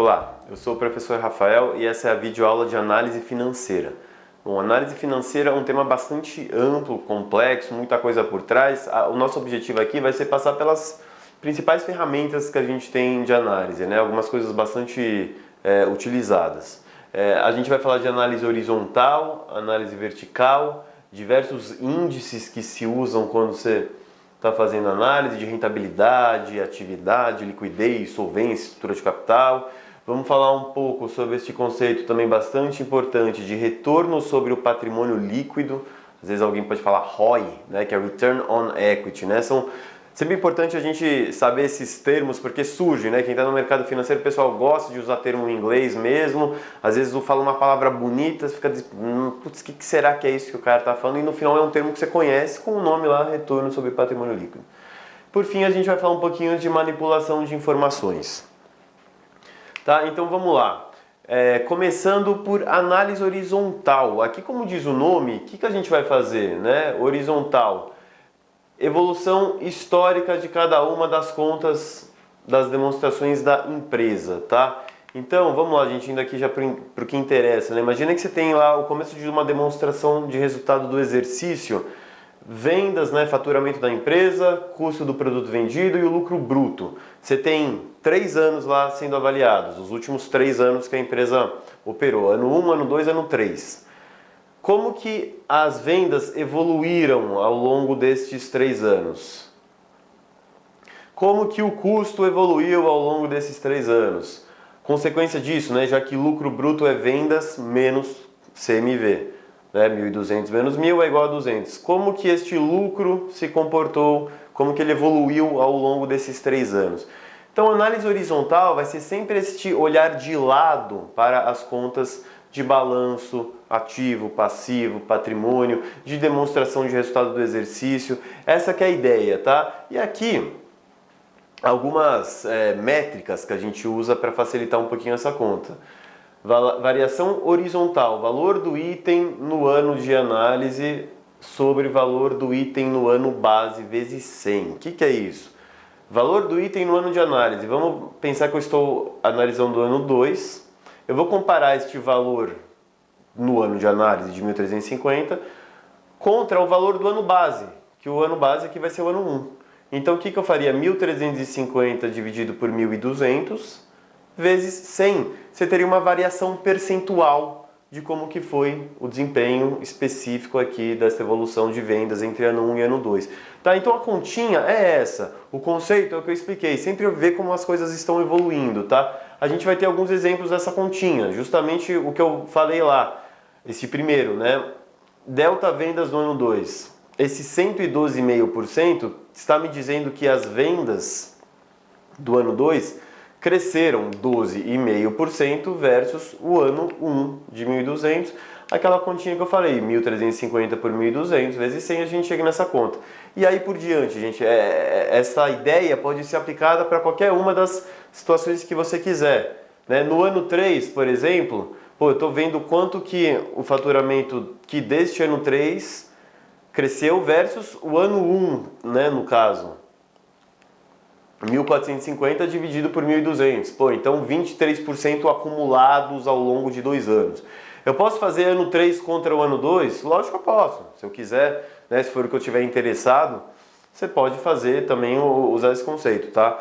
Olá, eu sou o professor Rafael e essa é a videoaula de análise financeira. Bom, análise financeira é um tema bastante amplo, complexo, muita coisa por trás. O nosso objetivo aqui vai ser passar pelas principais ferramentas que a gente tem de análise, né? Algumas coisas bastante utilizadas. A gente vai falar de análise horizontal, análise vertical, diversos índices que se usam quando você está fazendo análise de rentabilidade, atividade, liquidez, solvência, estrutura de capital. Vamos falar um pouco sobre este conceito também bastante importante de retorno sobre o patrimônio líquido. Às vezes alguém pode falar ROI, né, que é Return on Equity, né? São sempre importante a gente saber esses termos porque surge, né? Quem está no mercado financeiro, o pessoal gosta de usar termo em inglês mesmo. Às vezes fala uma palavra bonita, você fica dizendo, putz, o que será que é isso que o cara está falando? E no final é um termo que você conhece com o nome lá, retorno sobre patrimônio líquido. Por fim, a gente vai falar um pouquinho de manipulação de informações. Tá? Então vamos lá. Começando por análise horizontal. Aqui, como diz o nome, o que a gente vai fazer, né? Horizontal. Evolução histórica de cada uma das contas das demonstrações da empresa, tá? Então, vamos lá, gente, indo aqui já para o que interessa, né? Imagina que você tem lá o começo de uma demonstração de resultado do exercício, vendas, né, faturamento da empresa, custo do produto vendido e o lucro bruto. Você tem 3 anos lá sendo avaliados, os últimos 3 anos que a empresa operou, ano 1, ano 2, ano 3. Como que as vendas evoluíram ao longo destes 3 anos? Como que o custo evoluiu ao longo desses 3 anos? Consequência disso, né, já que lucro bruto é vendas menos CMV. 1.200 menos 1.000 é igual a 200. Como que este lucro se comportou? Como que ele evoluiu ao longo desses 3 anos? Então, a análise horizontal vai ser sempre este olhar de lado para as contas de balanço, ativo, passivo, patrimônio, de demonstração de resultado do exercício. Essa que é a ideia, tá? E aqui, algumas métricas que a gente usa para facilitar um pouquinho essa conta. Variação horizontal, valor do item no ano de análise sobre valor do item no ano base vezes 100. O que é isso? Valor do item no ano de análise. Vamos pensar que eu estou analisando o ano 2. Eu vou comparar este valor no ano de análise de 1.350 contra o valor do ano base, que o ano base aqui vai ser o ano 1. Então o que eu faria? 1.350 dividido por 1.200 vezes 100. Você teria uma variação percentual de como que foi o desempenho específico aqui dessa evolução de vendas entre ano 1 e ano 2. Tá? Então a continha é essa. O conceito é o que eu expliquei. Sempre ver como as coisas estão evoluindo, tá? A gente vai ter alguns exemplos dessa continha. Justamente o que eu falei lá. Esse primeiro, né? Delta vendas no ano 2. Esse 112,5% está me dizendo que as vendas do ano 2 cresceram 12,5% versus o ano 1 de 1.200. Aquela continha que eu falei, 1.350 por 1.200 vezes 100, a gente chega nessa conta. E aí por diante, gente, essa ideia pode ser aplicada para qualquer uma das situações que você quiser. Né? No ano 3, por exemplo, eu estou vendo quanto que o faturamento que deste ano 3 cresceu versus o ano 1, né, no caso. 1.450 dividido por 1.200. Então 23% acumulados ao longo de 2 anos. Eu posso fazer ano 3 contra o ano 2? Lógico que eu posso. Se eu quiser, né, se for o que eu tiver interessado, você pode fazer também, usar esse conceito, tá?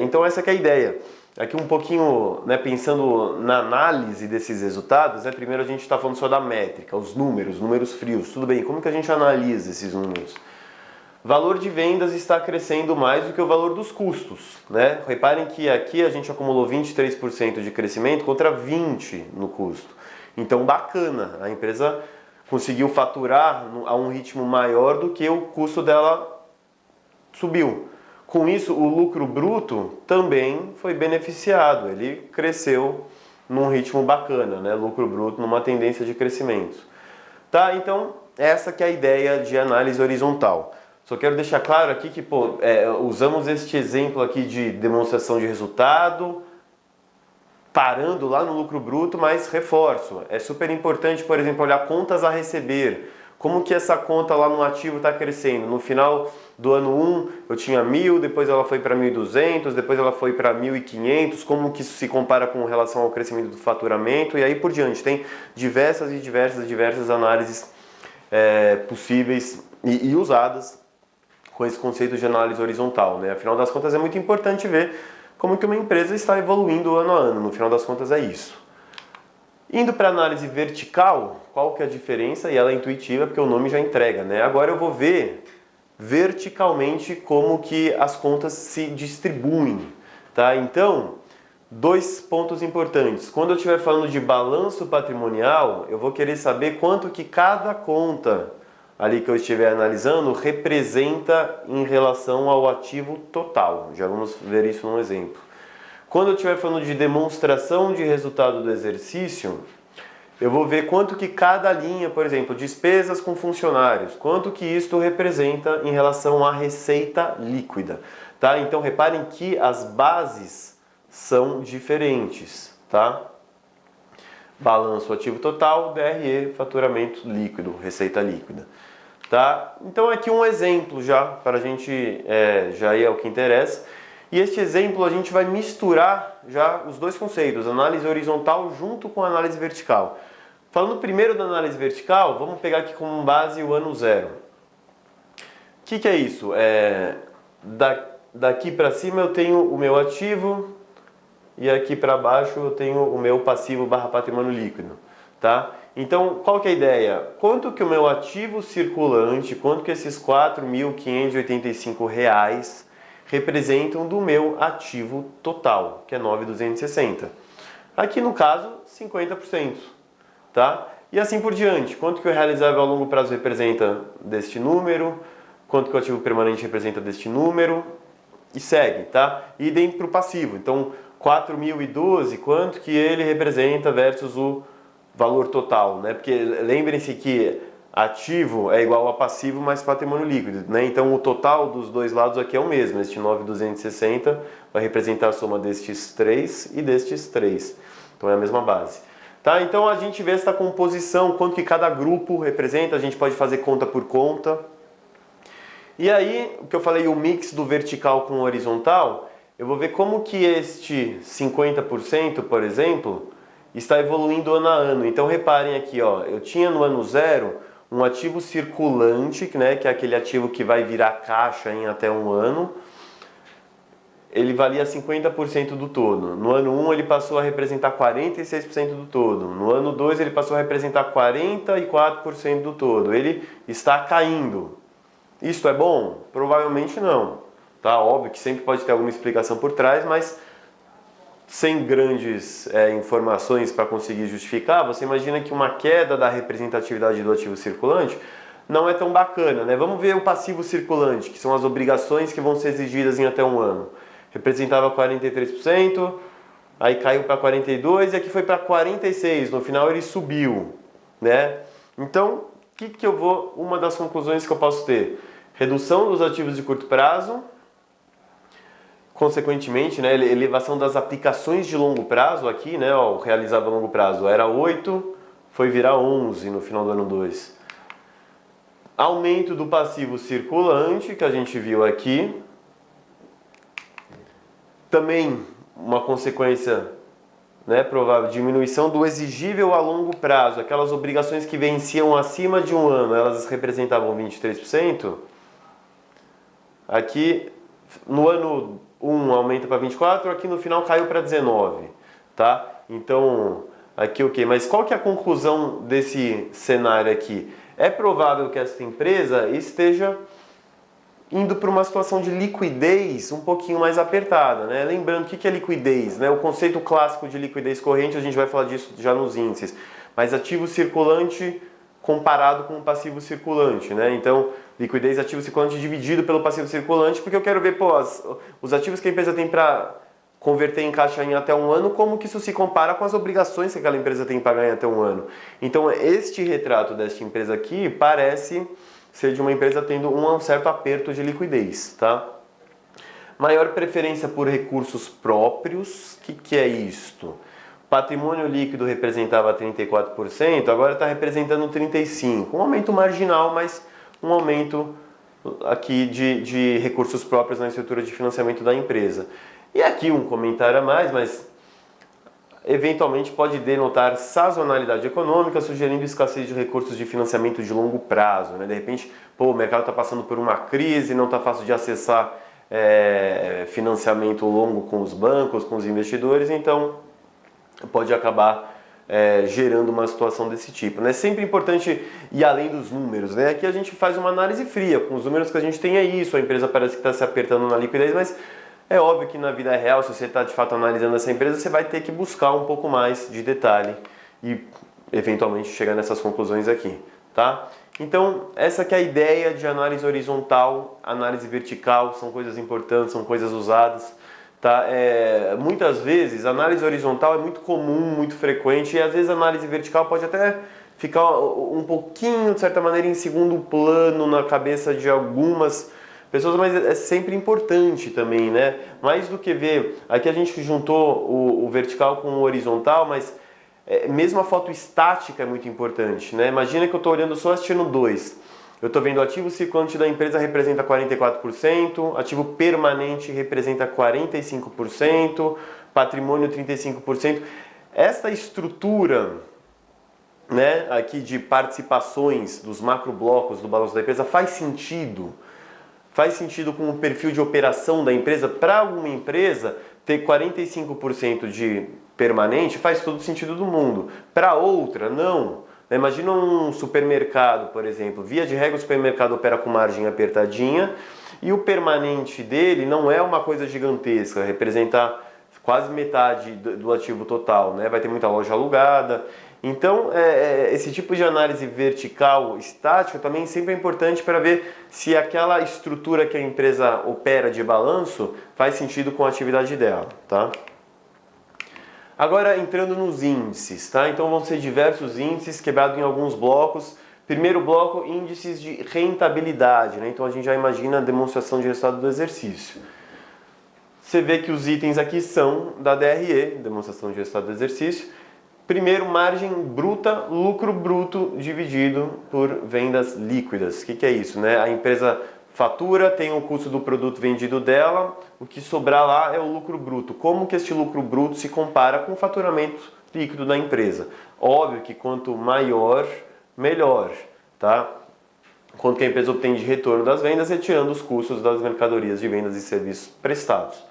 Então essa que é a ideia. Aqui um pouquinho, né, pensando na análise desses resultados, né, primeiro a gente está falando só da métrica, os números frios. Tudo bem, como que a gente analisa esses números? Valor de vendas está crescendo mais do que o valor dos custos, né? Reparem que aqui a gente acumulou 23% de crescimento contra 20% no custo. Então, bacana, a empresa conseguiu faturar a um ritmo maior do que o custo dela subiu. Com isso, o lucro bruto também foi beneficiado, ele cresceu num ritmo bacana, né? Lucro bruto numa tendência de crescimento. Tá? Então, essa que é a ideia de análise horizontal. Só quero deixar claro aqui que usamos este exemplo aqui de demonstração de resultado, parando lá no lucro bruto, mas reforço. É super importante, por exemplo, olhar contas a receber. Como que essa conta lá no ativo está crescendo? No final do ano 1 eu tinha 1.000, depois ela foi para 1.200, depois ela foi para 1.500, como que isso se compara com relação ao crescimento do faturamento e aí por diante. Tem diversas análises possíveis e usadas com esse conceito de análise horizontal, né? Afinal das contas é muito importante ver como que uma empresa está evoluindo ano a ano, no final das contas é isso. Indo para a análise vertical, qual que é a diferença? E ela é intuitiva porque o nome já entrega, né? Agora eu vou ver verticalmente como que as contas se distribuem, tá? Então, dois pontos importantes. Quando eu estiver falando de balanço patrimonial, eu vou querer saber quanto que cada conta ali que eu estiver analisando representa em relação ao ativo total. Já vamos ver isso num exemplo. Quando eu estiver falando de demonstração de resultado do exercício, eu vou ver quanto que cada linha, por exemplo, despesas com funcionários, quanto que isto representa em relação à receita líquida, tá? Então reparem que as bases são diferentes, tá? Balanço ativo total, DRE, faturamento líquido, receita líquida, tá? Então aqui um exemplo já, para a gente já ir ao que interessa. E este exemplo a gente vai misturar já os dois conceitos, análise horizontal junto com a análise vertical. Falando primeiro da análise vertical, vamos pegar aqui como base o ano 0. O que é isso? Daqui para cima eu tenho o meu ativo e aqui para baixo eu tenho o meu passivo barra patrimônio líquido, tá? Então, qual que é a ideia? Quanto que o meu ativo circulante, quanto que esses R$ 4.585 representam do meu ativo total, que é 9.260. Aqui no caso, 50%, tá? E assim por diante, quanto que o realizável a longo prazo representa deste número, quanto que o ativo permanente representa deste número, e segue, tá? Idem para o passivo, então 4.012, quanto que ele representa versus o valor total, né? Porque lembrem-se que ativo é igual a passivo mais patrimônio líquido, né? Então o total dos dois lados aqui é o mesmo. Este 9.260 vai representar a soma destes 3 e destes 3. Então é a mesma base. Tá? Então a gente vê essa composição, quanto que cada grupo representa, a gente pode fazer conta por conta. E aí, o que eu falei, o mix do vertical com o horizontal, eu vou ver como que este 50%, por exemplo, está evoluindo ano a ano. Então reparem aqui, ó, eu tinha no ano 0 um ativo circulante, né, que é aquele ativo que vai virar caixa em até um ano. Ele valia 50% do todo. No ano 1 ele passou a representar 46% do todo. No ano 2 ele passou a representar 44% do todo. Ele está caindo. Isto é bom? Provavelmente não. Tá? Óbvio que sempre pode ter alguma explicação por trás, mas sem grandes informações para conseguir justificar, você imagina que uma queda da representatividade do ativo circulante não é tão bacana, né? Vamos ver o passivo circulante, que são as obrigações que vão ser exigidas em até um ano. Representava 43%, aí caiu para 42% e aqui foi para 46%, no final ele subiu, né? Então, uma das conclusões que eu posso ter? Redução dos ativos de curto prazo, consequentemente, né, elevação das aplicações de longo prazo aqui, né, ó, realizado a longo prazo era 8, foi virar 11 no final do ano 2. Aumento do passivo circulante, que a gente viu aqui. Também uma consequência, né, provável, diminuição do exigível a longo prazo. Aquelas obrigações que venciam acima de um ano, elas representavam 23%. Aqui, no ano 1 aumenta para 24, aqui no final caiu para 19, tá? Então, aqui ok, mas qual que é a conclusão desse cenário aqui? É provável que essa empresa esteja indo para uma situação de liquidez um pouquinho mais apertada, né? Lembrando, o que é liquidez, né? O conceito clássico de liquidez corrente, a gente vai falar disso já nos índices, mas ativo circulante comparado com o passivo circulante, né? Então, liquidez ativo circulante dividido pelo passivo circulante, porque eu quero ver, pô, os ativos que a empresa tem para converter em caixa em até um ano, como que isso se compara com as obrigações que aquela empresa tem para ganhar até um ano. Então, este retrato desta empresa aqui parece ser de uma empresa tendo um certo aperto de liquidez, tá? Maior preferência por recursos próprios, o que é isto? Patrimônio líquido representava 34%, agora está representando 35%. Um aumento marginal, mas um aumento aqui de recursos próprios na estrutura de financiamento da empresa. E aqui um comentário a mais, mas eventualmente pode denotar sazonalidade econômica, sugerindo escassez de recursos de financiamento de longo prazo, né? De repente, o mercado está passando por uma crise, não está fácil de acessar financiamento longo com os bancos, com os investidores, então pode acabar gerando uma situação desse tipo, né? Sempre importante ir além dos números, né? Aqui a gente faz uma análise fria, com os números que a gente tem é isso, a empresa parece que está se apertando na liquidez, mas é óbvio que na vida real, se você está de fato analisando essa empresa, você vai ter que buscar um pouco mais de detalhe e eventualmente chegar nessas conclusões aqui, tá? Então, essa que é a ideia de análise horizontal, análise vertical, são coisas importantes, são coisas usadas, tá? Muitas vezes, análise horizontal é muito comum, muito frequente, e às vezes a análise vertical pode até ficar um pouquinho, de certa maneira, em segundo plano na cabeça de algumas pessoas, mas é sempre importante também, né? Mais do que ver, aqui a gente juntou o vertical com o horizontal, mas mesmo a foto estática é muito importante, né? Imagina que eu estou olhando só assistindo 2. Eu estou vendo o ativo circulante da empresa representa 44%, ativo permanente representa 45%, patrimônio 35%. Esta estrutura, né, aqui de participações dos macroblocos do balanço da empresa faz sentido? Faz sentido com o perfil de operação da empresa? Para alguma empresa, ter 45% de permanente faz todo sentido do mundo. Para outra, não. Imagina um supermercado, por exemplo. Via de regra, o supermercado opera com margem apertadinha e o permanente dele não é uma coisa gigantesca, representa quase metade do ativo total, né? Vai ter muita loja alugada. Então, esse tipo de análise vertical, estática, também sempre é importante para ver se aquela estrutura que a empresa opera de balanço faz sentido com a atividade dela, tá? Agora, entrando nos índices, tá? Então, vão ser diversos índices quebrados em alguns blocos. Primeiro bloco, índices de rentabilidade, né? Então, a gente já imagina a demonstração de resultado do exercício. Você vê que os itens aqui são da DRE, demonstração de resultado do exercício. Primeiro, margem bruta, lucro bruto dividido por vendas líquidas. O que é isso, né? A empresa fatura, tem o custo do produto vendido dela, o que sobrar lá é o lucro bruto. Como que este lucro bruto se compara com o faturamento líquido da empresa? Óbvio que quanto maior, melhor, tá? Quanto que a empresa obtém de retorno das vendas, retirando os custos das mercadorias de vendas e serviços prestados.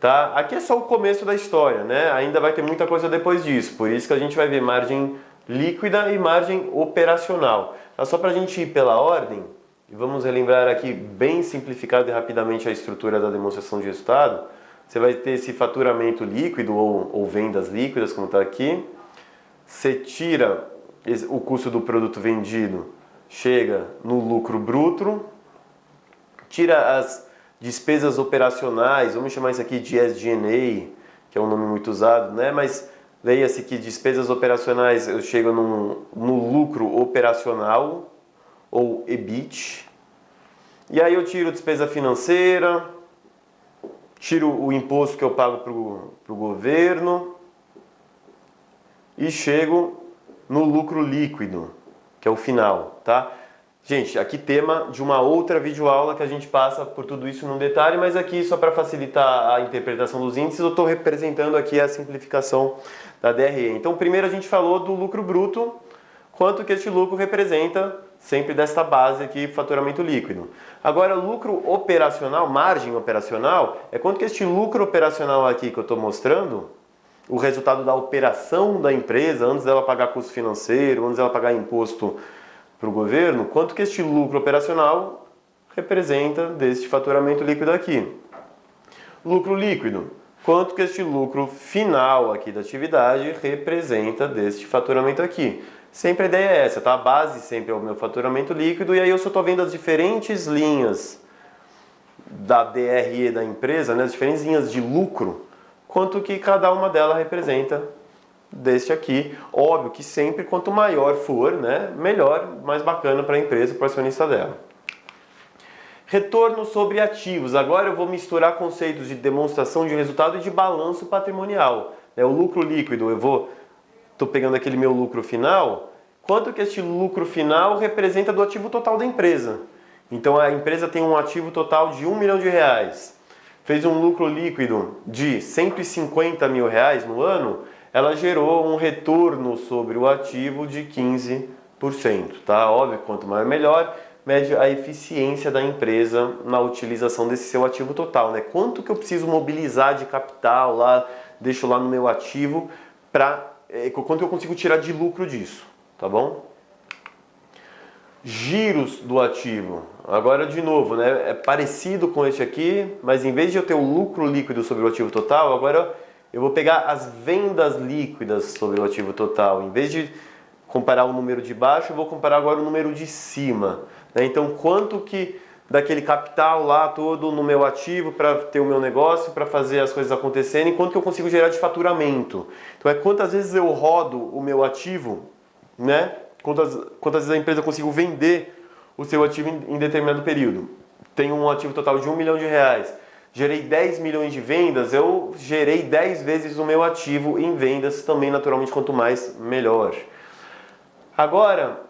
Tá? Aqui é só o começo da história, né? Ainda vai ter muita coisa depois disso, por isso que a gente vai ver margem líquida e margem operacional. Tá? Só para a gente ir pela ordem, e vamos relembrar aqui bem simplificado e rapidamente a estrutura da demonstração de resultado. Você vai ter esse faturamento líquido ou vendas líquidas, como está aqui. Você tira o custo do produto vendido, chega no lucro bruto, tira as despesas operacionais, vamos chamar isso aqui de SG&A, que é um nome muito usado, né? Mas leia-se que despesas operacionais eu chego no lucro operacional, ou EBIT. E aí eu tiro despesa financeira, tiro o imposto que eu pago para o governo e chego no lucro líquido, que é o final, tá? Gente, aqui tema de uma outra videoaula que a gente passa por tudo isso num detalhe, mas aqui só para facilitar a interpretação dos índices, eu estou representando aqui a simplificação da DRE. Então, primeiro a gente falou do lucro bruto, quanto que este lucro representa sempre desta base aqui, faturamento líquido. Agora, lucro operacional, margem operacional, é quanto que este lucro operacional aqui que eu estou mostrando, o resultado da operação da empresa, antes dela pagar custo financeiro, antes dela pagar imposto para o governo, quanto que este lucro operacional representa deste faturamento líquido aqui. Lucro líquido, quanto que este lucro final aqui da atividade representa deste faturamento aqui. Sempre a ideia é essa, tá? A base sempre é o meu faturamento líquido e aí eu só estou vendo as diferentes linhas da DRE da empresa, né? As diferentes linhas de lucro, quanto que cada uma delas representa deste aqui. Óbvio que sempre quanto maior for, né, melhor, mais bacana para a empresa, para o acionista dela. Retorno sobre ativos. Agora eu vou misturar conceitos de demonstração de resultado e de balanço patrimonial. O lucro líquido, estou pegando aquele meu lucro final, quanto que este lucro final representa do ativo total da empresa. Então a empresa tem um ativo total de R$ 1 milhão, fez um lucro líquido de R$ 150 mil no ano, ela gerou um retorno sobre o ativo de 15%, tá? Óbvio, quanto maior melhor, mede a eficiência da empresa na utilização desse seu ativo total, né? Quanto que eu preciso mobilizar de capital lá, deixo lá no meu ativo, quanto eu consigo tirar de lucro disso, tá bom? Giros do ativo. Agora, de novo, né? É parecido com este aqui, mas em vez de eu ter o lucro líquido sobre o ativo total, agora eu vou pegar as vendas líquidas sobre o ativo total. Em vez de comparar o número de baixo, eu vou comparar agora o número de cima, né? Então, quanto que daquele capital lá todo no meu ativo para ter o meu negócio, para fazer as coisas acontecerem, quanto que eu consigo gerar de faturamento. Então, é quantas vezes eu rodo o meu ativo, né? Quantas vezes a empresa conseguiu vender o seu ativo em determinado período. Tenho um ativo total de R$ 1 milhão, gerei 10 milhões de vendas, eu gerei 10 vezes o meu ativo em vendas, também naturalmente quanto mais, melhor. Agora,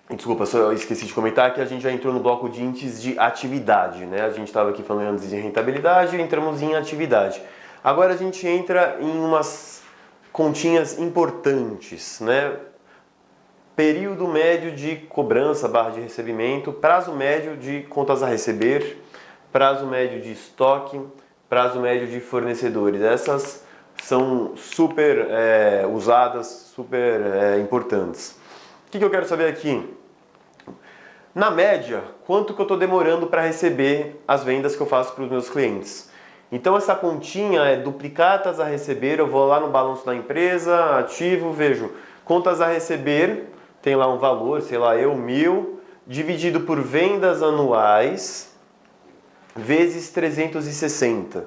desculpa, só eu esqueci de comentar que a gente já entrou no bloco de índices de atividade, né? A gente estava aqui falando antes de rentabilidade, entramos em atividade. Agora a gente entra em umas continhas importantes, né? Período médio de cobrança / de recebimento, prazo médio de contas a receber, prazo médio de estoque, prazo médio de fornecedores. Essas são super usadas, super importantes. O que eu quero saber aqui? Na média, quanto que eu estou demorando para receber as vendas que eu faço para os meus clientes? Então essa continha é duplicatas a receber, eu vou lá no balanço da empresa, ativo, vejo contas a receber, tem lá um valor, sei lá, 1.000, dividido por vendas anuais, vezes 360.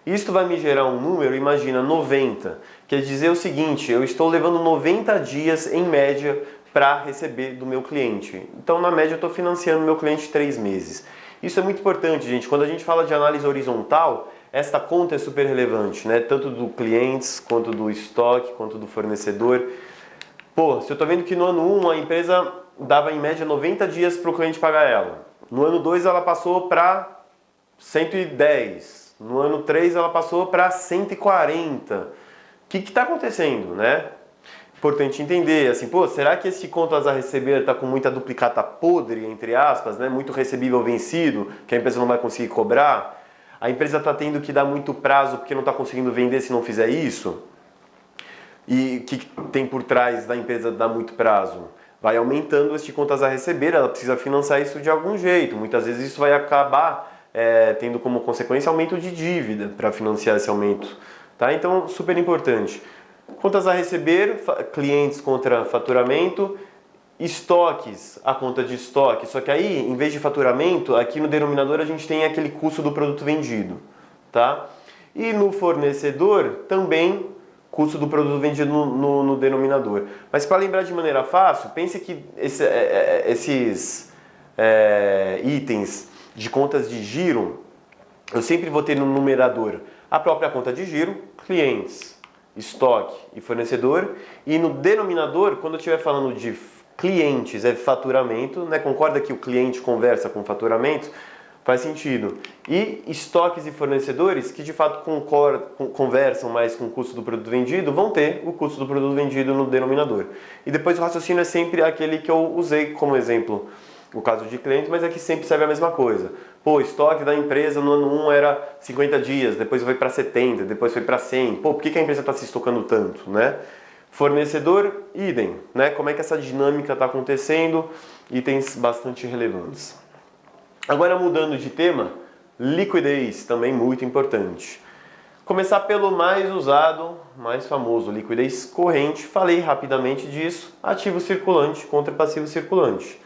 Isto vai me gerar um número, imagina, 90. Quer dizer o seguinte, eu estou levando 90 dias em média para receber do meu cliente. Então, na média, eu estou financiando meu cliente 3 meses. Isso é muito importante, gente. Quando a gente fala de análise horizontal, esta conta é super relevante, né? Tanto do cliente, quanto do estoque, quanto do fornecedor. Pô, se eu estou vendo que no ano 1 a empresa dava em média 90 dias para o cliente pagar ela. No ano 2 ela passou para 110. No ano 3 ela passou para 140. O que está acontecendo, né? Importante entender, assim, pô, será que esse contas a receber está com muita duplicata podre, entre aspas, né? Muito recebível vencido, que a empresa não vai conseguir cobrar? A empresa está tendo que dar muito prazo porque não está conseguindo vender se não fizer isso? E o que tem por trás da empresa dar muito prazo? Vai aumentando este contas a receber, ela precisa financiar isso de algum jeito. Muitas vezes isso vai acabar tendo como consequência aumento de dívida para financiar esse aumento. Tá? Então, super importante. Contas a receber, clientes contra faturamento, estoques, a conta de estoque. Só que aí, em vez de faturamento, aqui no denominador a gente tem aquele custo do produto vendido. Tá? E no fornecedor, também custo do produto vendido no denominador. Mas para lembrar de maneira fácil, pense que esses itens de contas de giro, eu sempre vou ter no numerador a própria conta de giro, clientes, estoque e fornecedor, e no denominador, quando eu estiver falando de clientes, é faturamento, né? Concorda que o cliente conversa com faturamento? Faz sentido. E estoques e fornecedores que de fato conversam mais com o custo do produto vendido vão ter o custo do produto vendido no denominador. E depois o raciocínio é sempre aquele que eu usei como exemplo, o caso de cliente, mas aqui sempre serve a mesma coisa. Pô, estoque da empresa no ano 1 era 50 dias, depois foi para 70, depois foi para 100. Pô, por que a empresa está se estocando tanto, né? Fornecedor, idem, né? Como é que essa dinâmica está acontecendo? Itens bastante relevantes. Agora mudando de tema, liquidez, também muito importante. Começar pelo mais usado, mais famoso, liquidez corrente. Falei rapidamente disso, ativo circulante contra passivo circulante.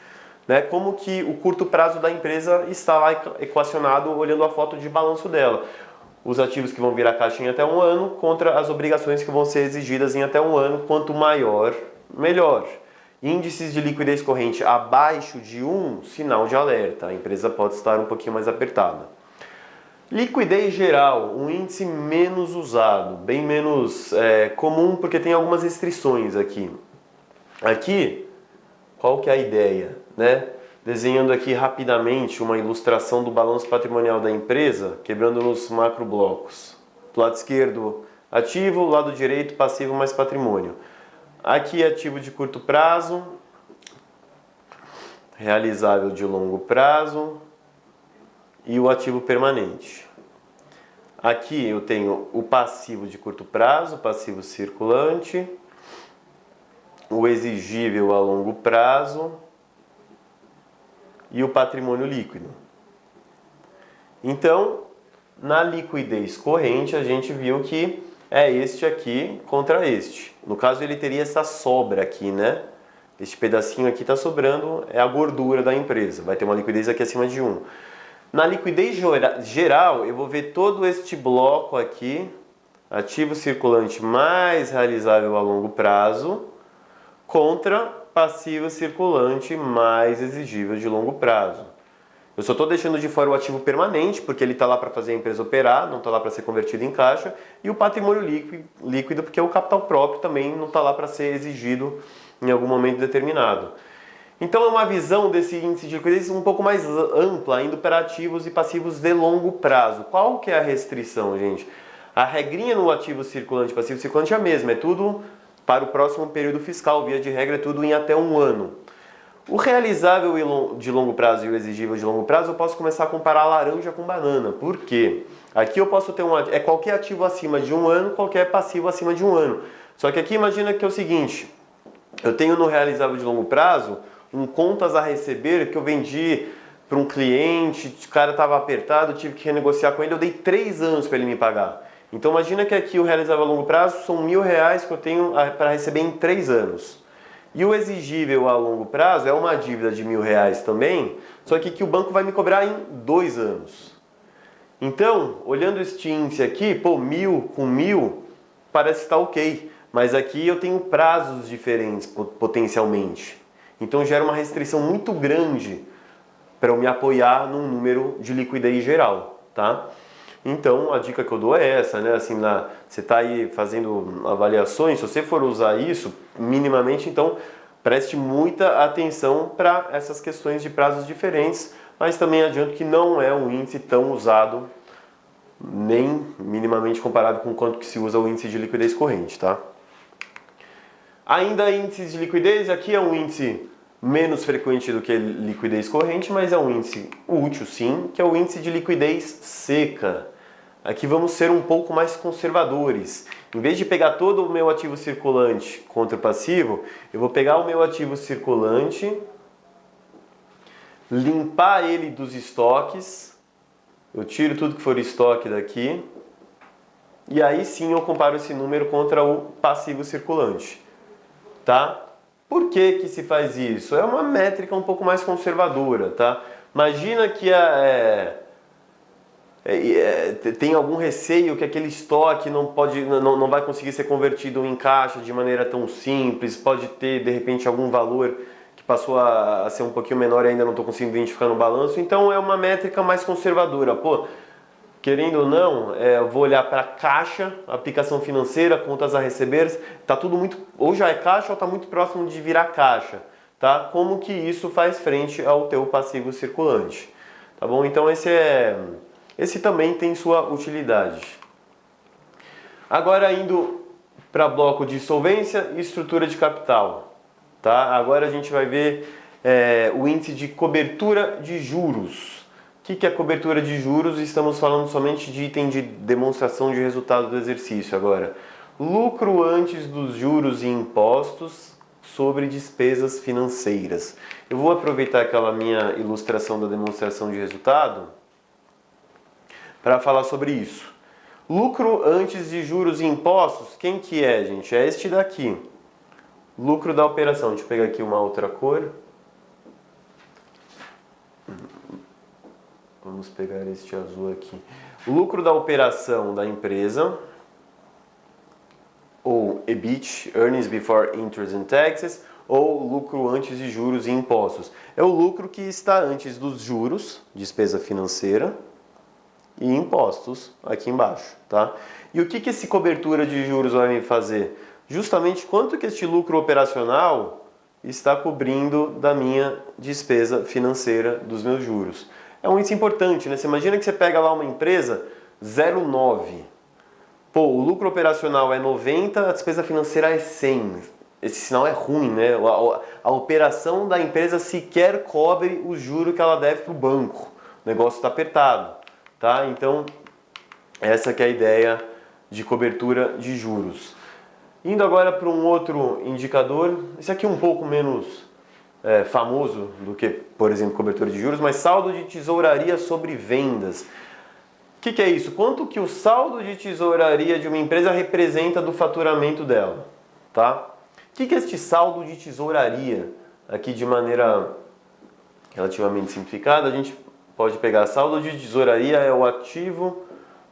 Né? Como que o curto prazo da empresa está lá equacionado olhando a foto de balanço dela. Os ativos que vão virar caixa em até um ano contra as obrigações que vão ser exigidas em até um ano. Quanto maior, melhor. Índices de liquidez corrente abaixo de 1, sinal de alerta. A empresa pode estar um pouquinho mais apertada. Liquidez geral, um índice menos usado, bem menos comum, porque tem algumas restrições aqui. Aqui, qual que é a ideia, né? desenhando aqui rapidamente uma ilustração do balanço patrimonial da empresa, quebrando nos macroblocos. Do lado esquerdo, ativo, lado direito, passivo mais patrimônio. Aqui, ativo de curto prazo, realizável de longo prazo e o ativo permanente. Aqui eu tenho o passivo de curto prazo, passivo circulante, o exigível a longo prazo e o patrimônio líquido. Então, na liquidez corrente, a gente viu que é este aqui contra este. No caso, ele teria essa sobra aqui, né? Este pedacinho aqui está sobrando, é a gordura da empresa. Vai ter uma liquidez aqui acima de 1. Na liquidez geral, eu vou ver todo este bloco aqui, ativo circulante mais realizável a longo prazo, contra passivo circulante mais exigível de longo prazo. Eu só estou deixando de fora o ativo permanente, porque ele está lá para fazer a empresa operar, não está lá para ser convertido em caixa, e o patrimônio líquido, porque o capital próprio também não está lá para ser exigido em algum momento determinado. Então é uma visão desse índice de liquidez um pouco mais ampla, indo para ativos e passivos de longo prazo. Qual que é a restrição, gente? A regrinha no ativo circulante e passivo circulante é a mesma, é tudo para o próximo período fiscal, via de regra é tudo em até 1 ano. O realizável de longo prazo e o exigível de longo prazo, eu posso começar a comparar laranja com banana. Por quê? Aqui eu posso ter qualquer ativo acima de 1 ano, qualquer passivo acima de 1 ano. Só que aqui imagina que é o seguinte, eu tenho no realizável de longo prazo um contas a receber que eu vendi para um cliente, o cara estava apertado, eu tive que renegociar com ele, eu dei 3 anos para ele me pagar. Então imagina que aqui o realizável a longo prazo são R$1.000 que eu tenho para receber em 3 anos. E o exigível a longo prazo é uma dívida de R$1.000 também, só que o banco vai me cobrar em 2 anos. Então, olhando este índice aqui, pô, 1.000 com 1.000 parece estar ok, mas aqui eu tenho prazos diferentes potencialmente. Então gera uma restrição muito grande para eu me apoiar num número de liquidez geral, tá? Então, a dica que eu dou é essa, né? Assim, você está aí fazendo avaliações, se você for usar isso minimamente, então preste muita atenção para essas questões de prazos diferentes, mas também adianto que não é um índice tão usado, nem minimamente comparado com quanto que se usa o índice de liquidez corrente, tá? Ainda índices de liquidez, aqui é um índice menos frequente do que liquidez corrente, mas é um índice útil sim, que é o índice de liquidez seca. Aqui vamos ser um pouco mais conservadores. Em vez de pegar todo o meu ativo circulante contra o passivo, eu vou pegar o meu ativo circulante, limpar ele dos estoques, eu tiro tudo que for estoque daqui, e aí sim eu comparo esse número contra o passivo circulante. Tá? Por que se faz isso? É uma métrica um pouco mais conservadora, tá? Imagina que tem algum receio que aquele estoque não vai conseguir ser convertido em caixa de maneira tão simples, pode ter de repente algum valor que passou a ser um pouquinho menor e ainda não estou conseguindo identificar no balanço, então é uma métrica mais conservadora. Pô, querendo ou não, eu vou olhar para caixa, aplicação financeira, contas a receber, tá tudo muito, ou já é caixa ou está muito próximo de virar caixa, tá? Como que isso faz frente ao teu passivo circulante, tá bom? Então esse também tem sua utilidade. Agora indo para bloco de solvência e estrutura de capital, tá? Agora a gente vai ver o índice de cobertura de juros. O que é cobertura de juros? Estamos falando somente de item de demonstração de resultado do exercício agora. Lucro antes dos juros e impostos sobre despesas financeiras. Eu vou aproveitar aquela minha ilustração da demonstração de resultado para falar sobre isso. Lucro antes de juros e impostos, quem que é, gente? É este daqui. Lucro da operação. Deixa eu pegar aqui uma outra cor. Vamos pegar este azul aqui. Lucro da operação da empresa, ou EBIT, Earnings Before Interest and Taxes, ou lucro antes de juros e impostos. É o lucro que está antes dos juros, despesa financeira, e impostos aqui embaixo, tá? E o que esse cobertura de juros vai me fazer? Justamente quanto que este lucro operacional está cobrindo da minha despesa financeira, dos meus juros. É um índice importante, né? Você imagina que você pega lá uma empresa 0,9. Pô, o lucro operacional é 90, a despesa financeira é 100. Esse sinal é ruim, né? A operação da empresa sequer cobre o juro que ela deve para o banco. O negócio está apertado, tá? Então, essa que é a ideia de cobertura de juros. Indo agora para um outro indicador, esse aqui é um pouco menos famoso do que, por exemplo, cobertura de juros, mas saldo de tesouraria sobre vendas. O que é isso? Quanto que o saldo de tesouraria de uma empresa representa do faturamento dela, tá? O que é este saldo de tesouraria? Aqui de maneira relativamente simplificada, a gente pode pegar saldo de tesouraria é o ativo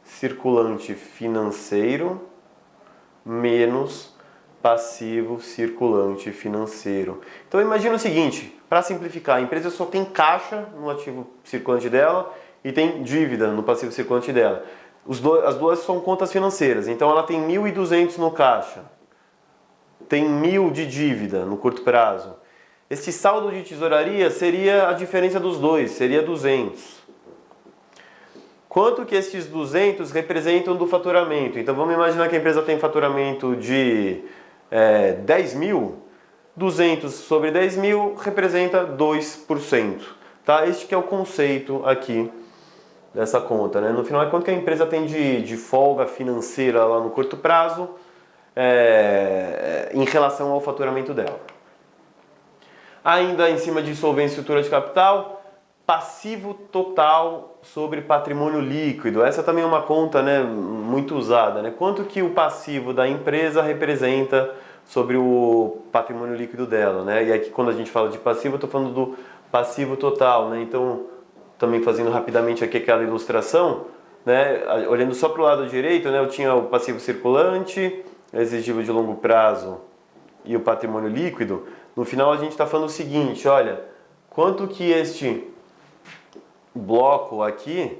circulante financeiro menos passivo circulante financeiro. Então imagina o seguinte, para simplificar, a empresa só tem caixa no ativo circulante dela e tem dívida no passivo circulante dela. As duas são contas financeiras, então ela tem 1.200 no caixa, tem 1.000 de dívida no curto prazo. Este saldo de tesouraria seria a diferença dos dois, seria 200. Quanto que esses 200 representam do faturamento? Então vamos imaginar que a empresa tem faturamento de 10 mil, 200 sobre 10 mil representa 2%. Tá? Este que é o conceito aqui dessa conta, né? No final é quanto que a empresa tem de folga financeira lá no curto prazo em relação ao faturamento dela. Ainda em cima de solvência e estrutura de capital, passivo total sobre patrimônio líquido. Essa também é uma conta, né, muito usada, né? Quanto que o passivo da empresa representa sobre o patrimônio líquido dela, né? E aqui quando a gente fala de passivo, eu estou falando do passivo total, né? Então, também fazendo rapidamente aqui aquela ilustração, né? Olhando só para o lado direito, né? Eu tinha o passivo circulante, exigível de longo prazo e o patrimônio líquido. No final a gente está falando o seguinte, olha, quanto que este bloco aqui,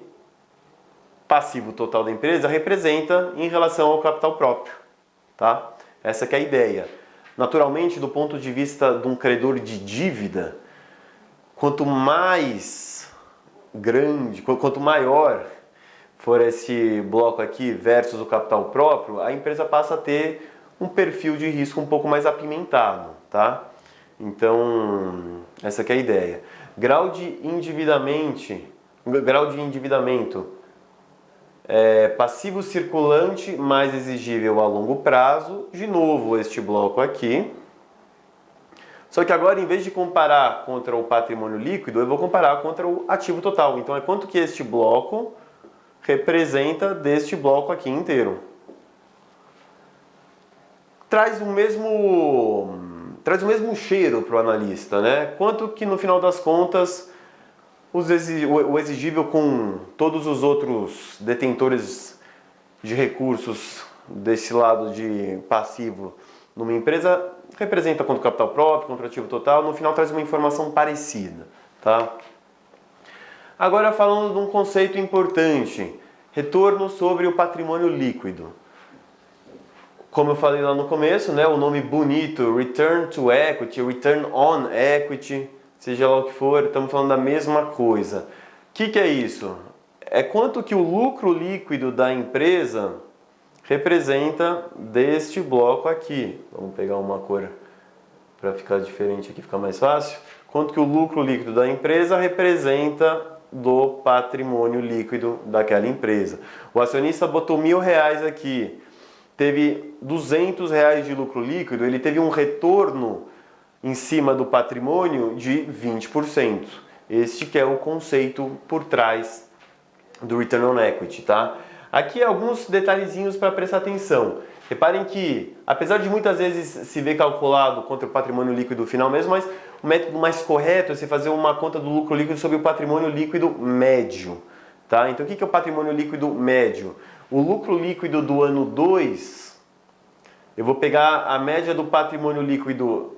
passivo total da empresa, representa em relação ao capital próprio, tá? Essa que é a ideia. Naturalmente, do ponto de vista de um credor de dívida, quanto mais grande, quanto maior for esse bloco aqui versus o capital próprio, a empresa passa a ter um perfil de risco um pouco mais apimentado, tá? Então, essa que é a ideia. Grau de endividamento passivo circulante mais exigível a longo prazo, de novo este bloco aqui. Só que agora, em vez de comparar contra o patrimônio líquido, eu vou comparar contra o ativo total. Então, é quanto que este bloco representa deste bloco aqui inteiro. Traz o mesmo cheiro para o analista, né? Quanto que, no final das contas, o exigível com todos os outros detentores de recursos desse lado de passivo numa empresa representa contra o capital próprio, contra o ativo total, no final traz uma informação parecida, tá? Agora falando de um conceito importante, retorno sobre o patrimônio líquido. Como eu falei lá no começo, né, o nome bonito, Return to Equity, Return on Equity, seja lá o que for, estamos falando da mesma coisa. O que é isso? É quanto que o lucro líquido da empresa representa deste bloco aqui. Vamos pegar uma cor para ficar diferente aqui, ficar mais fácil. Quanto que o lucro líquido da empresa representa do patrimônio líquido daquela empresa. O acionista botou R$1.000 aqui, teve R$200 de lucro líquido, ele teve um retorno em cima do patrimônio de 20%. Este que é o conceito por trás do Return on Equity, tá? Aqui alguns detalhezinhos para prestar atenção. Reparem que, apesar de muitas vezes se ver calculado contra o patrimônio líquido final mesmo, mas o método mais correto é você fazer uma conta do lucro líquido sobre o patrimônio líquido médio, tá? Então o que é o patrimônio líquido médio? O lucro líquido do ano 2, eu vou pegar a média do patrimônio líquido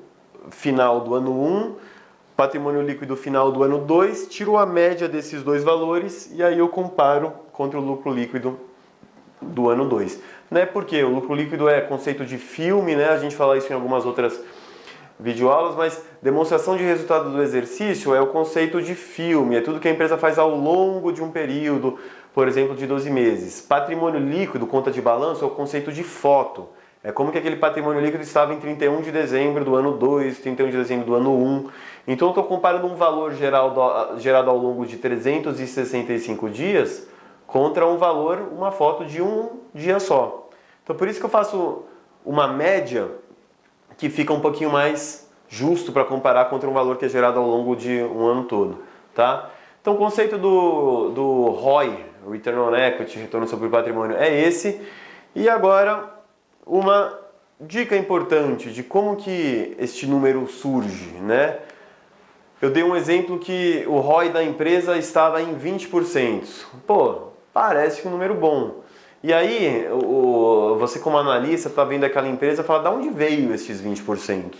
final do ano 1, patrimônio líquido final do ano 2, tiro a média desses dois valores e aí eu comparo contra o lucro líquido do ano 2. Né? Porque o lucro líquido é conceito de filme, né? A gente fala isso em algumas outras videoaulas, mas demonstração de resultado do exercício é o conceito de filme, é tudo que a empresa faz ao longo de um período, por exemplo, de 12 meses. Patrimônio líquido, conta de balanço, é o conceito de foto. É como que aquele patrimônio líquido estava em 31 de dezembro do ano 2, 31 de dezembro do ano 1. Então eu estou comparando um valor gerado ao longo de 365 dias contra um valor, uma foto de um dia só. Então por isso que eu faço uma média que fica um pouquinho mais justo para comparar contra um valor que é gerado ao longo de um ano todo, tá? Então o conceito do ROI, Return on Equity, retorno sobre o patrimônio, é esse. E agora uma dica importante de como que este número surge, né? Eu dei um exemplo que o ROI da empresa estava em 20%. Pô, parece um número bom. E aí, você como analista está vendo aquela empresa e fala, de onde veio esses 20%?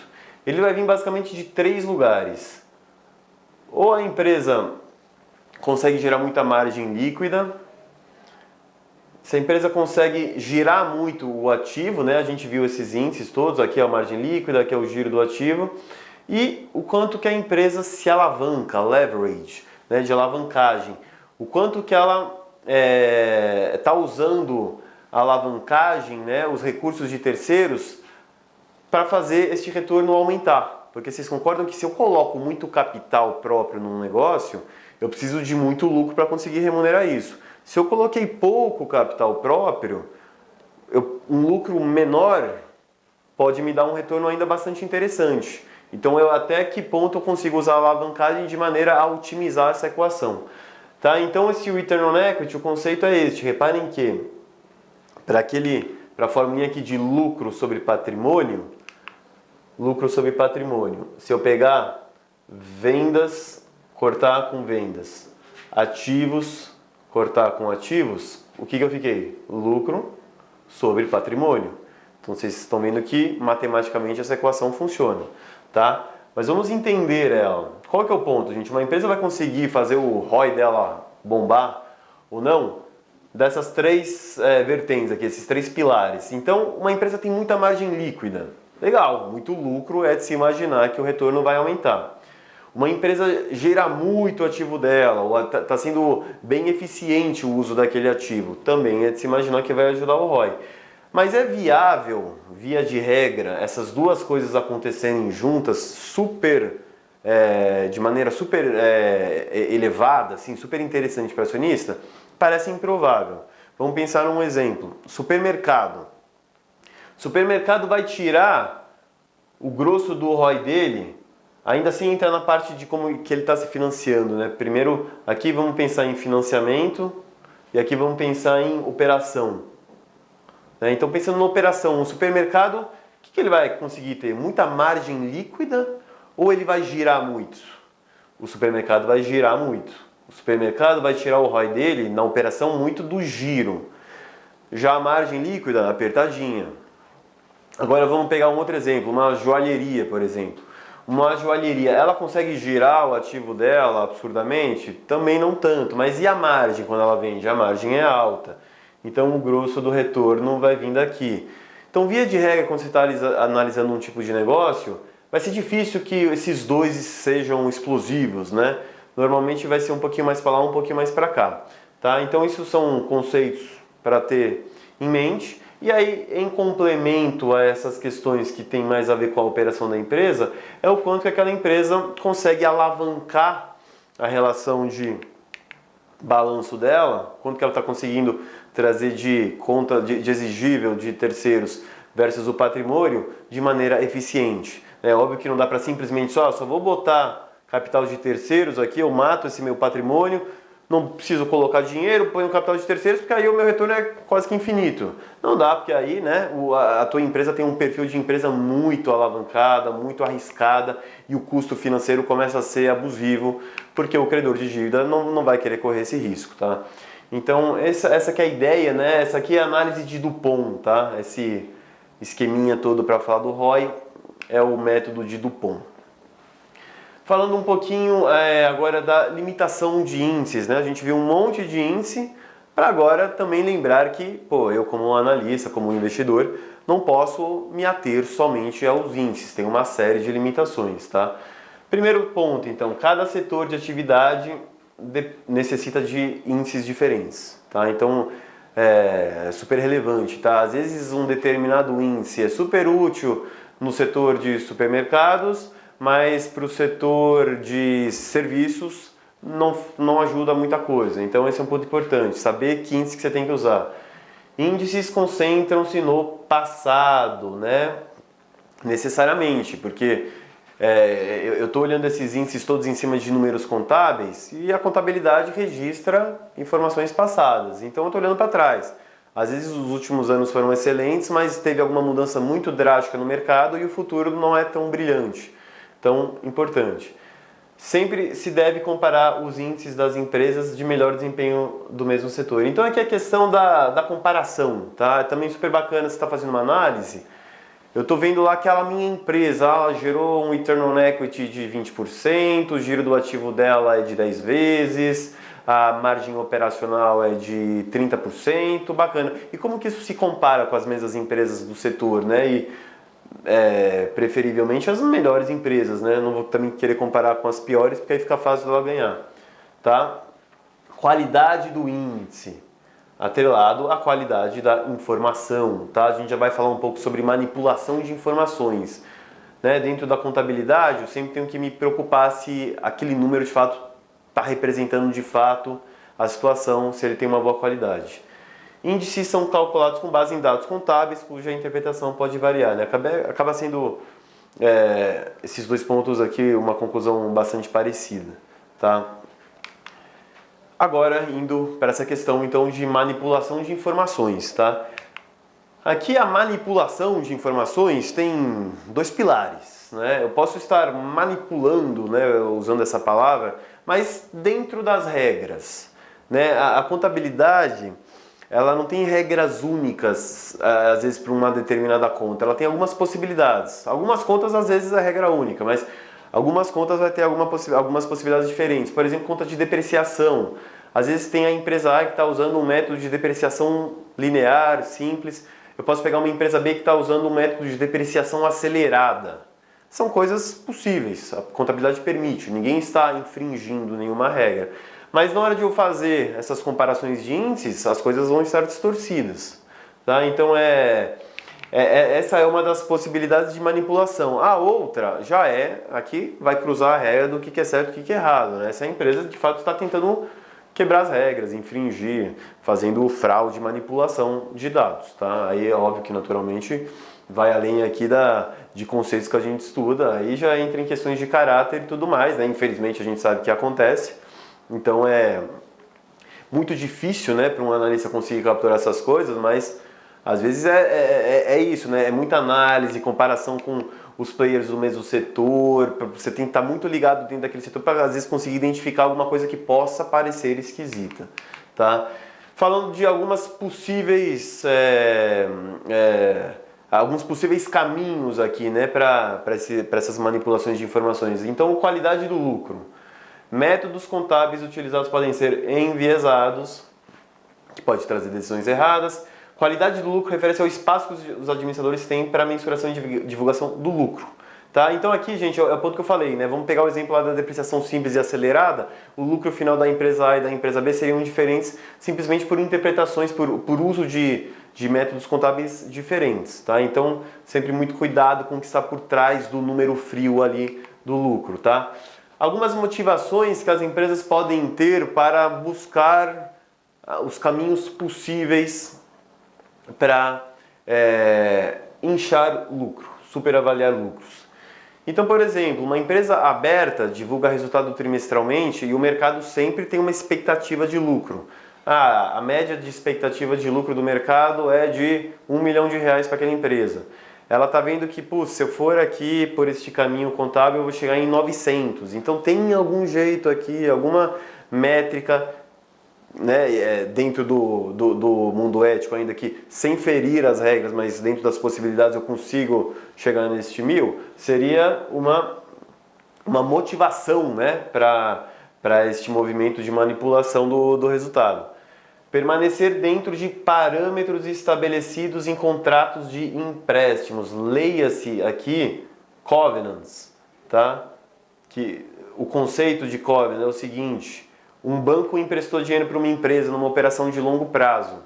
Ele vai vir basicamente de 3 lugares. Ou a empresa consegue gerar muita margem líquida, se a empresa consegue girar muito o ativo, né? A gente viu esses índices todos, aqui é a margem líquida, aqui é o giro do ativo, e o quanto que a empresa se alavanca, leverage, né? De alavancagem, o quanto que ela está usando a alavancagem, né, os recursos de terceiros, para fazer este retorno aumentar. Porque vocês concordam que se eu coloco muito capital próprio num negócio, eu preciso de muito lucro para conseguir remunerar isso. Se eu coloquei pouco capital próprio, um lucro menor pode me dar um retorno ainda bastante interessante. Então, até que ponto eu consigo usar a alavancagem de maneira a otimizar essa equação. Tá? Então esse Return on Equity, o conceito é este. Reparem que para a formulinha aqui de lucro sobre patrimônio, se eu pegar vendas, cortar com vendas, ativos, cortar com ativos, o que eu fiquei? Lucro sobre patrimônio. Então vocês estão vendo que matematicamente essa equação funciona, tá? Mas vamos entender ela. Qual que é o ponto, gente? Uma empresa vai conseguir fazer o ROI dela bombar ou não? Dessas três vertentes aqui, esses 3 pilares. Então, uma empresa tem muita margem líquida. Legal, muito lucro, é de se imaginar que o retorno vai aumentar. Uma empresa gera muito ativo dela, ou está sendo bem eficiente o uso daquele ativo. Também é de se imaginar que vai ajudar o ROI. Mas é viável, via de regra, essas duas coisas acontecerem juntas de maneira super elevada, assim, super interessante para o acionista? Parece improvável. Vamos pensar num exemplo. Supermercado. Supermercado vai tirar o grosso do ROI dele, ainda assim entra na parte de como que ele está se financiando, né? Primeiro, aqui vamos pensar em financiamento e aqui vamos pensar em operação. Então, pensando na operação, um supermercado, o que ele vai conseguir ter? Muita margem líquida ou ele vai girar muito? O supermercado vai girar muito. O supermercado vai tirar o ROI dele na operação muito do giro. Já a margem líquida, apertadinha. Agora vamos pegar um outro exemplo, uma joalheria, por exemplo. Uma joalheria, ela consegue girar o ativo dela absurdamente? Também não tanto, mas e a margem quando ela vende? A margem é alta. Então o grosso do retorno vai vir daqui. Então, via de regra, quando você está analisando um tipo de negócio, vai ser difícil que esses dois sejam explosivos, né? Normalmente vai ser um pouquinho mais para lá, um pouquinho mais para cá. Tá? Então isso são conceitos para ter em mente. E aí, em complemento a essas questões que tem mais a ver com a operação da empresa, é o quanto que aquela empresa consegue alavancar a relação de balanço dela, quanto que ela está conseguindo trazer de conta de exigível de terceiros versus o patrimônio de maneira eficiente. É óbvio que não dá para simplesmente só vou botar capital de terceiros aqui, eu mato esse meu patrimônio, não preciso colocar dinheiro, ponho capital de terceiros, porque aí o meu retorno é quase que infinito. Não dá, porque aí, né, a tua empresa tem um perfil de empresa muito alavancada, muito arriscada, e o custo financeiro começa a ser abusivo, porque o credor de dívida não vai querer correr esse risco, tá? Então, essa que é a ideia, né? Essa aqui é a análise de Dupont, tá? Esse esqueminha todo para falar do ROI é o método de Dupont. Falando um pouquinho agora da limitação de índices, né? A gente viu um monte de índice, para agora também lembrar que, pô, eu como analista, como investidor, não posso me ater somente aos índices, tem uma série de limitações, tá? Primeiro ponto, então, cada setor de atividade necessita de índices diferentes, tá? Então, é super relevante, tá? Às vezes um determinado índice é super útil no setor de supermercados, mas para o setor de serviços não ajuda muita coisa. Então esse é um ponto importante, saber que índice que você tem que usar. Índices concentram-se no passado, né? Necessariamente, porque eu estou olhando esses índices todos em cima de números contábeis e a contabilidade registra informações passadas. Então eu estou olhando para trás. Às vezes os últimos anos foram excelentes, mas teve alguma mudança muito drástica no mercado e o futuro não é tão brilhante. Então, importante. Sempre se deve comparar os índices das empresas de melhor desempenho do mesmo setor. Então aqui é a questão da comparação, tá? É também super bacana você estar fazendo uma análise. Eu estou vendo lá que aquela minha empresa, ela gerou um return on equity de 20%, o giro do ativo dela é de 10 vezes, a margem operacional é de 30%, bacana. E como que isso se compara com as mesmas empresas do setor, né? E preferivelmente as melhores empresas, né? Não vou também querer comparar com as piores, porque aí fica fácil dela ganhar, tá? Qualidade do índice, atrelado à qualidade da informação, tá? A gente já vai falar um pouco sobre manipulação de informações, né? Dentro da contabilidade, eu sempre tenho que me preocupar se aquele número de fato está representando de fato a situação, se ele tem uma boa qualidade. Índices são calculados com base em dados contábeis, cuja interpretação pode variar, né? Acaba sendo esses dois pontos aqui uma conclusão bastante parecida, tá? Agora, indo para essa questão, então, de manipulação de informações, tá? Aqui a manipulação de informações tem dois pilares, né? Eu posso estar manipulando, né, usando essa palavra, mas dentro das regras, né? A contabilidade, ela não tem regras únicas, às vezes, para uma determinada conta. Ela tem algumas possibilidades. Algumas contas, às vezes, é regra única, mas algumas contas vai ter algumas possibilidades diferentes. Por exemplo, conta de depreciação. Às vezes tem a empresa A que está usando um método de depreciação linear, simples. Eu posso pegar uma empresa B que está usando um método de depreciação acelerada. São coisas possíveis, a contabilidade permite, ninguém está infringindo nenhuma regra. Mas na hora de eu fazer essas comparações de índices, as coisas vão estar distorcidas. Tá? Então essa é uma das possibilidades de manipulação. A outra já aqui vai cruzar a regra do que é certo e o que é errado. Né? Essa empresa de fato está tentando quebrar as regras, infringir, fazendo fraude, manipulação de dados. Tá? Aí é óbvio que naturalmente vai além aqui de conceitos que a gente estuda, aí já entra em questões de caráter e tudo mais. Né? Infelizmente a gente sabe que acontece, então é muito difícil, né, para um analista conseguir capturar essas coisas, mas às vezes é isso, né? É muita análise, comparação com os players do mesmo setor, você tem que estar muito ligado dentro daquele setor para às vezes conseguir identificar alguma coisa que possa parecer esquisita, tá? Falando de algumas possíveis, alguns possíveis caminhos aqui, né, para essas manipulações de informações. Então, qualidade do lucro. Métodos contábeis utilizados podem ser enviesados, que pode trazer decisões erradas. Qualidade do lucro refere-se ao espaço que os administradores têm para a mensuração e divulgação do lucro. Tá? Então aqui, gente, é o ponto que eu falei, né? Vamos pegar o exemplo lá da depreciação simples e acelerada. O lucro final da empresa A e da empresa B seriam diferentes simplesmente por interpretações, por uso de métodos contábeis diferentes. Tá? Então, sempre muito cuidado com o que está por trás do número frio ali do lucro. Tá? Algumas motivações que as empresas podem ter para buscar os caminhos possíveis para inchar lucro, superavaliar lucros. Então, por exemplo, uma empresa aberta divulga resultado trimestralmente e o mercado sempre tem uma expectativa de lucro. A média de expectativa de lucro do mercado é de R$1 milhão para aquela empresa. Ela está vendo que, se eu for aqui por este caminho contábil, eu vou chegar em 900. Então tem algum jeito aqui, alguma métrica, né, dentro do mundo ético ainda que, sem ferir as regras, mas dentro das possibilidades eu consigo chegar neste 1.000, seria uma motivação, né, para este movimento de manipulação do resultado. Permanecer dentro de parâmetros estabelecidos em contratos de empréstimos. Leia-se aqui covenants, tá? Que o conceito de covenant é o seguinte: um banco emprestou dinheiro para uma empresa numa operação de longo prazo.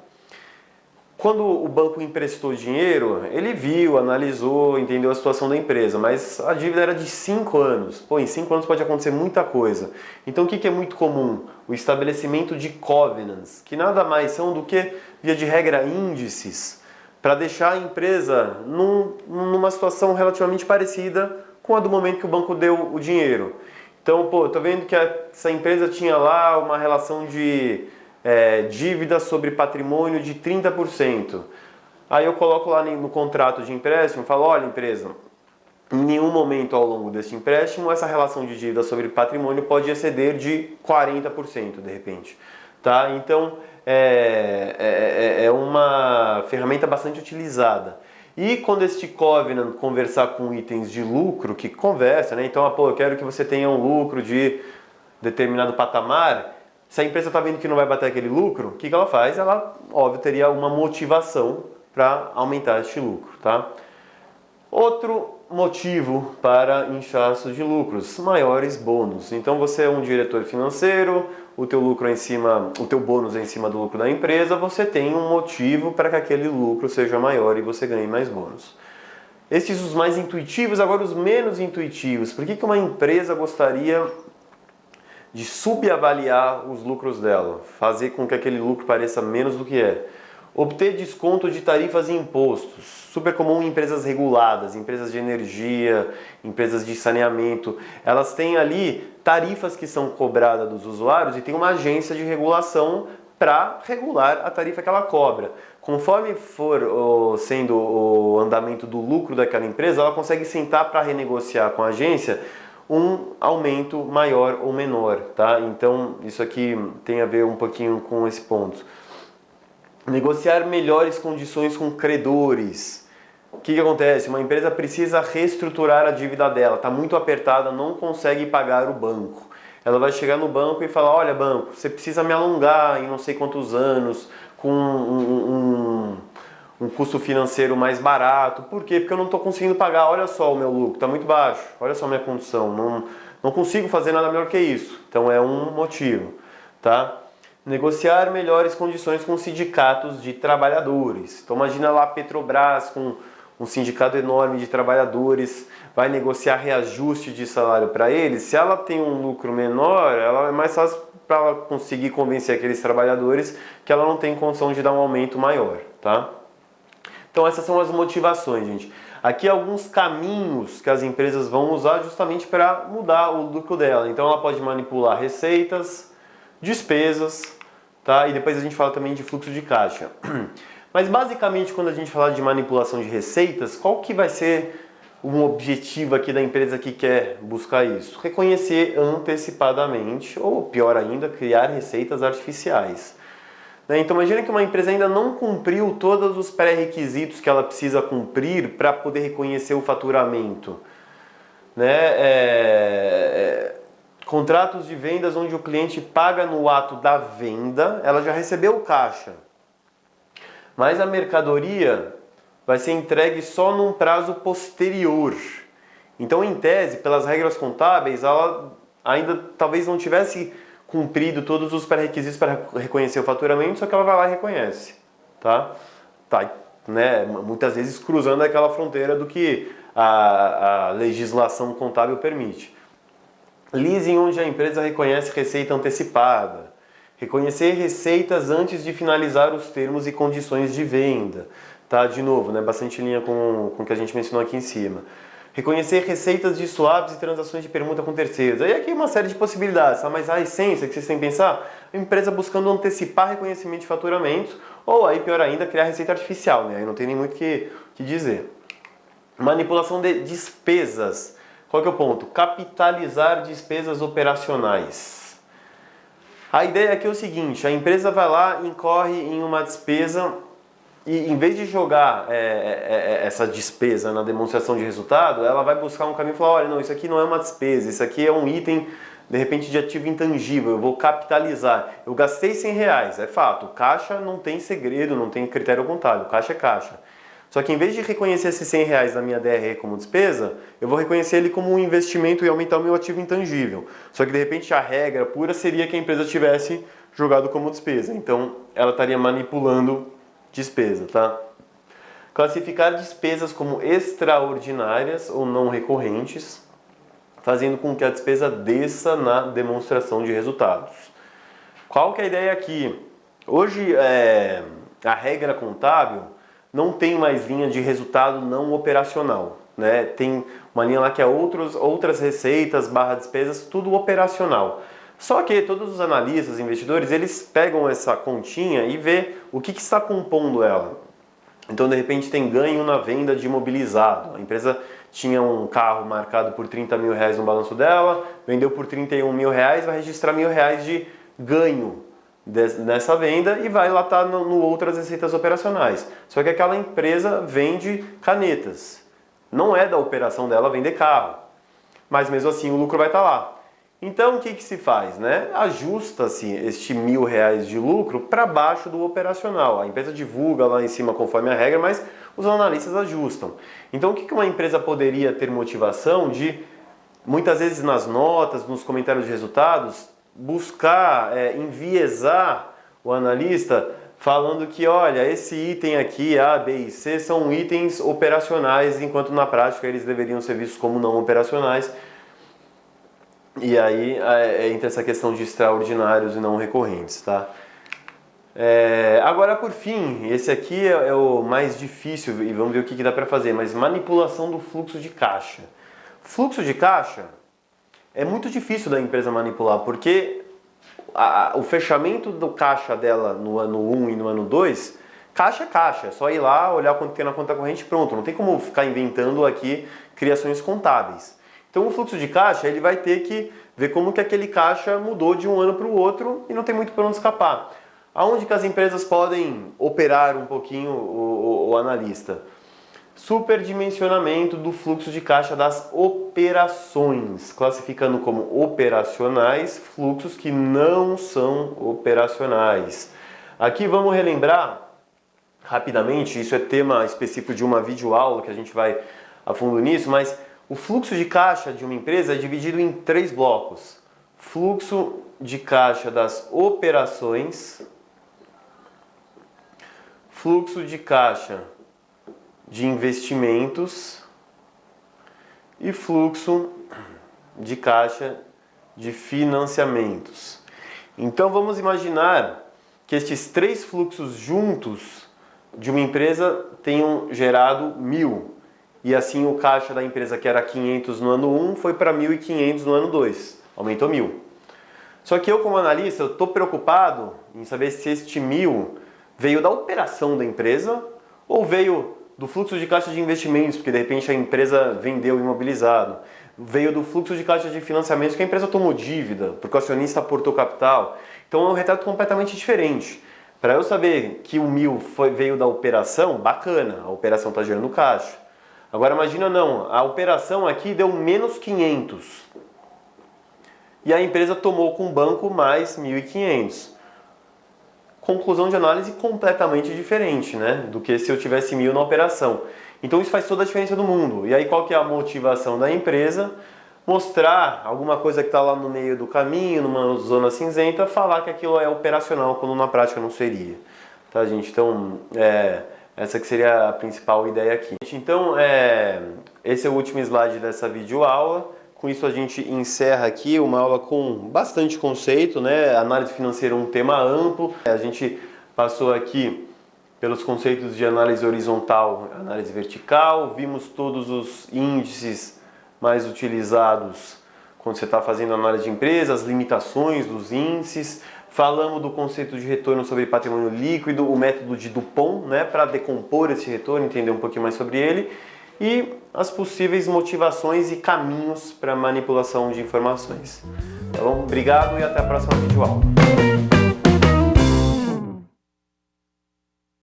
Quando o banco emprestou dinheiro, ele viu, analisou, entendeu a situação da empresa, mas a dívida era de 5 anos. Pô, em 5 anos pode acontecer muita coisa. Então o que é muito comum? O estabelecimento de covenants, que nada mais são do que, via de regra, índices, para deixar a empresa numa situação relativamente parecida com a do momento que o banco deu o dinheiro. Então, pô, tô vendo que essa empresa tinha lá uma relação de dívida sobre patrimônio de 30%. Aí eu coloco lá no contrato de empréstimo e falo, olha empresa, em nenhum momento ao longo desse empréstimo essa relação de dívida sobre patrimônio pode exceder de 40% de repente. Tá? Então é uma ferramenta bastante utilizada. E quando este covenant conversar com itens de lucro, que conversa, né? Então, pô, eu quero que você tenha um lucro de determinado patamar. Se a empresa está vendo que não vai bater aquele lucro, o que ela faz? Ela, óbvio, teria uma motivação para aumentar este lucro, tá? Outro motivo para inchaço de lucros, maiores bônus. Então você é um diretor financeiro, o teu lucro é em cima, o teu bônus é em cima do lucro da empresa, você tem um motivo para que aquele lucro seja maior e você ganhe mais bônus. Esses os mais intuitivos, agora os menos intuitivos. Por que uma empresa gostaria de subavaliar os lucros dela, fazer com que aquele lucro pareça menos do que é? Obter desconto de tarifas e impostos, super comum em empresas reguladas, empresas de energia, empresas de saneamento. Elas têm ali tarifas que são cobradas dos usuários e tem uma agência de regulação para regular a tarifa que ela cobra. Conforme for sendo o andamento do lucro daquela empresa, ela consegue sentar para renegociar com a agência um aumento maior ou menor, tá? Então isso aqui tem a ver um pouquinho com esse ponto. Negociar melhores condições com credores. O que acontece? Uma empresa precisa reestruturar a dívida dela, está muito apertada, não consegue pagar o banco. Ela vai chegar no banco e falar, olha banco, você precisa me alongar em não sei quantos anos, com um custo financeiro mais barato. Por quê? Porque eu não estou conseguindo pagar, olha só o meu lucro, está muito baixo, olha só a minha condição, não consigo fazer nada melhor que isso. Então é um motivo, tá? Negociar melhores condições com sindicatos de trabalhadores. Então imagina lá a Petrobras com um sindicato enorme de trabalhadores, vai negociar reajuste de salário para eles. Se ela tem um lucro menor, ela é mais fácil para ela conseguir convencer aqueles trabalhadores que ela não tem condição de dar um aumento maior, tá? Então essas são as motivações, gente. Aqui alguns caminhos que as empresas vão usar justamente para mudar o lucro dela. Então ela pode manipular receitas, despesas, tá? E depois a gente fala também de fluxo de caixa. Mas basicamente quando a gente fala de manipulação de receitas, qual que vai ser um objetivo aqui da empresa que quer buscar isso? Reconhecer antecipadamente, ou pior ainda, criar receitas artificiais. Então imagina que uma empresa ainda não cumpriu todos os pré-requisitos que ela precisa cumprir para poder reconhecer o faturamento. Contratos de vendas onde o cliente paga no ato da venda, ela já recebeu o caixa. Mas a mercadoria vai ser entregue só num prazo posterior. Então, em tese, pelas regras contábeis, ela ainda talvez não tivesse cumprido todos os pré-requisitos para reconhecer o faturamento, só que ela vai lá e reconhece. Tá, né? Muitas vezes cruzando aquela fronteira do que a legislação contábil permite. Leasing onde a empresa reconhece receita antecipada. Reconhecer receitas antes de finalizar os termos e condições de venda. Tá? De novo, né? Bastante linha com o que a gente mencionou aqui em cima. Reconhecer receitas de swaps e transações de permuta com terceiros. Aí aqui uma série de possibilidades, tá? Mas a essência que vocês têm que pensar, a empresa buscando antecipar reconhecimento de faturamentos, ou aí pior ainda, criar receita artificial, né? Aí não tem nem muito o que dizer. Manipulação de despesas. Qual que é o ponto? Capitalizar despesas operacionais. A ideia aqui é o seguinte, a empresa vai lá, incorre em uma despesa e em vez de jogar essa despesa na demonstração de resultado, ela vai buscar um caminho e falar, olha, não, isso aqui não é uma despesa, isso aqui é um item de repente de ativo intangível, eu vou capitalizar. Eu gastei R$100, é fato, caixa não tem segredo, não tem critério contábil, caixa é caixa. Só que em vez de reconhecer esses R$100 na minha DRE como despesa, eu vou reconhecer ele como um investimento e aumentar o meu ativo intangível. Só que de repente a regra pura seria que a empresa tivesse jogado como despesa. Então ela estaria manipulando despesa, tá? Classificar despesas como extraordinárias ou não recorrentes, fazendo com que a despesa desça na demonstração de resultados. Qual que é a ideia aqui? Hoje a regra contábil não tem mais linha de resultado não operacional, né? Tem uma linha lá que é outras receitas, despesas, tudo operacional. Só que todos os analistas, investidores, eles pegam essa continha e vê o que está compondo ela. Então, de repente, tem ganho na venda de imobilizado. A empresa tinha um carro marcado por R$30 mil no balanço dela, vendeu por R$31 mil, vai registrar R$1.000 de ganho nessa venda e vai lá estar no outras receitas operacionais. Só que aquela empresa vende canetas. Não é da operação dela vender carro. Mas mesmo assim o lucro vai estar lá. Então o que se faz, né? Ajusta-se este R$1.000 de lucro para baixo do operacional. A empresa divulga lá em cima conforme a regra, mas os analistas ajustam. Então o que uma empresa poderia ter motivação de, muitas vezes nas notas, nos comentários de resultados, buscar enviesar o analista falando que, olha, esse item aqui, A, B e C, são itens operacionais, enquanto na prática eles deveriam ser vistos como não operacionais. E aí entra essa questão de extraordinários e não recorrentes, tá? Agora, por fim, esse aqui é o mais difícil e vamos ver o que dá para fazer, mas manipulação do fluxo de caixa. Fluxo de caixa é muito difícil da empresa manipular, porque o fechamento do caixa dela no ano 1 e no ano 2, caixa é caixa, é só ir lá, olhar quanto tem na conta corrente e pronto, não tem como ficar inventando aqui criações contábeis. Então o fluxo de caixa, ele vai ter que ver como que aquele caixa mudou de um ano para o outro e não tem muito para onde escapar. Aonde que as empresas podem operar um pouquinho o analista? Superdimensionamento do fluxo de caixa das operações, classificando como operacionais fluxos que não são operacionais. Aqui vamos relembrar rapidamente, isso é tema específico de uma videoaula que a gente vai a fundo nisso, mas o fluxo de caixa de uma empresa é dividido em 3 blocos. Fluxo de caixa das operações, fluxo de caixa de investimentos e fluxo de caixa de financiamentos. Então vamos imaginar que estes 3 fluxos juntos de uma empresa tenham gerado 1.000. E assim o caixa da empresa que era 500 no ano 1 foi para 1.500 no ano 2. Aumentou 1.000. Só que eu como analista estou preocupado em saber se este 1.000 veio da operação da empresa ou veio do fluxo de caixa de investimentos, porque de repente a empresa vendeu imobilizado. Veio do fluxo de caixa de financiamentos que a empresa tomou dívida, porque o acionista aportou capital. Então é um retrato completamente diferente. Para eu saber que o 1.000 veio da operação, bacana, a operação está gerando caixa. Agora imagina não, a operação aqui deu menos 500 e a empresa tomou com o banco mais 1.500. Conclusão de análise completamente diferente, né, do que se eu tivesse 1.000 na operação. Então isso faz toda a diferença do mundo. E aí qual que é a motivação da empresa? Mostrar alguma coisa que está lá no meio do caminho, numa zona cinzenta, falar que aquilo é operacional, quando na prática não seria. Tá, gente? Então, essa que seria a principal ideia aqui. Então, esse é o último slide dessa videoaula. Com isso a gente encerra aqui uma aula com bastante conceito, né? Análise financeira é um tema amplo. A gente passou aqui pelos conceitos de análise horizontal, análise vertical. Vimos todos os índices mais utilizados quando você está fazendo análise de empresa, as limitações dos índices. Falamos do conceito de retorno sobre patrimônio líquido, o método de Dupont, né, para decompor esse retorno, entender um pouquinho mais sobre ele, e as possíveis motivações e caminhos para manipulação de informações. Tá bom? Obrigado e até a próxima videoaula.